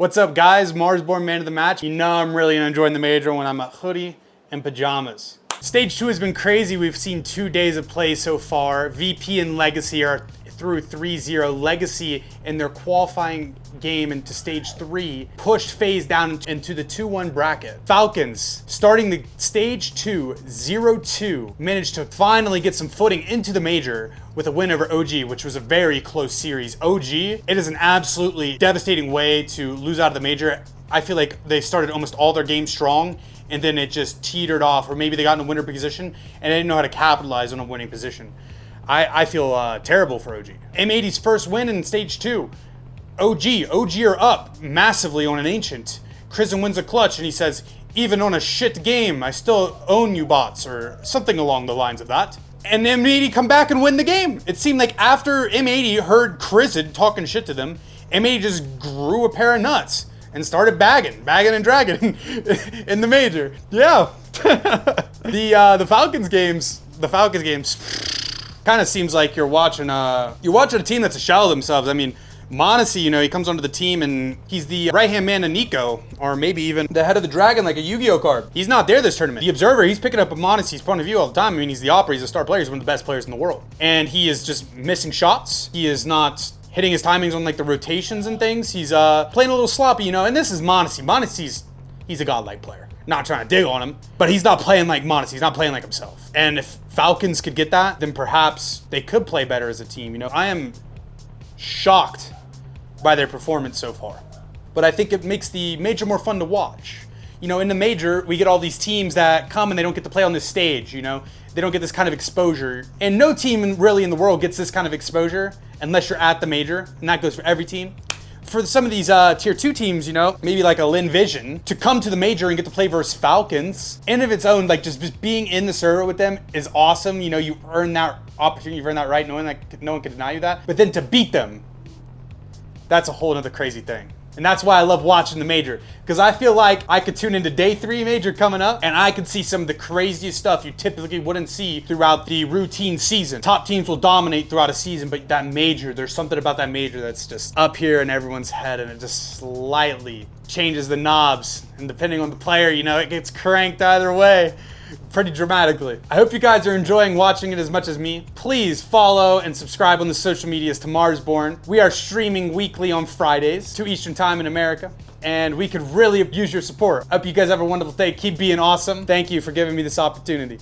What's up, guys? Marsborn, man of the match. You know I'm really enjoying the major when I'm a hoodie and pajamas. Stage 2 has been crazy. We've seen 2 days of play so far. VP and Legacy are through 3-0. Legacy in their qualifying game into stage 3 pushed FaZe down into the 2-1 bracket. Falcons, starting the stage 2, 0-2, managed to finally get some footing into the major with a win over OG, which was a very close series. OG, it is an absolutely devastating way to lose out of the major. I feel like they started almost all their games strong, and then it just teetered off, or maybe they got in a winner position and they didn't know how to capitalize on a winning position. I feel terrible for OG. M80's first win in stage 2. OG are up massively on an Ancient. Crizm wins a clutch and he says, even on a shit game, I still own you bots, or something along the lines of that. And M80 come back and win the game. It seemed like after M80 heard Crizm talking shit to them, M80 just grew a pair of nuts and started bagging and dragging in the major. Yeah. The Falcons games kind of seems like you're watching a team that's a shell of themselves. I mean, m0NESY, he comes onto the team and he's the right-hand man of Nico, or maybe even the head of the dragon, like a Yu-Gi-Oh card. He's not there this tournament. The Observer, he's picking up m0NESY's point of view all the time. I mean, he's the opera, he's a star player, he's one of the best players in the world. And he is just missing shots. He is not hitting his timings on like the rotations and things. He's playing a little sloppy, and this is m0NESY. m0NESY's, he's a godlike player. Not trying to dig on him, but he's not playing like m0NESY. He's not playing like himself. And if Falcons could get that, then perhaps they could play better as a team. I am shocked by their performance so far, but I think it makes the major more fun to watch. In the major, we get all these teams that come and they don't get to play on this stage. They don't get this kind of exposure, and no team really in the world gets this kind of exposure unless you're at the major, and that goes for every team. For some of these tier 2 teams, maybe like a Lin Vision, to come to the major and get to play versus Falcons, in of its own, like just being in the server with them is awesome. You earn that opportunity, you've earned that right, knowing that no one can deny you that. But then to beat them, that's a whole other crazy thing. And that's why I love watching the major, because I feel like I could tune into day 3 major coming up and I could see some of the craziest stuff you typically wouldn't see throughout the routine season. Top teams will dominate throughout a season, but that major, there's something about that major that's just up here in everyone's head, and it just slightly changes the knobs. And depending on the player, it gets cranked either way pretty dramatically. I hope you guys are enjoying watching it as much as me. Please follow and subscribe on the social medias to Marsborn. We are streaming weekly on Fridays, 2 Eastern time in America, and we could really use your support. I hope you guys have a wonderful day. Keep being awesome. Thank you for giving me this opportunity.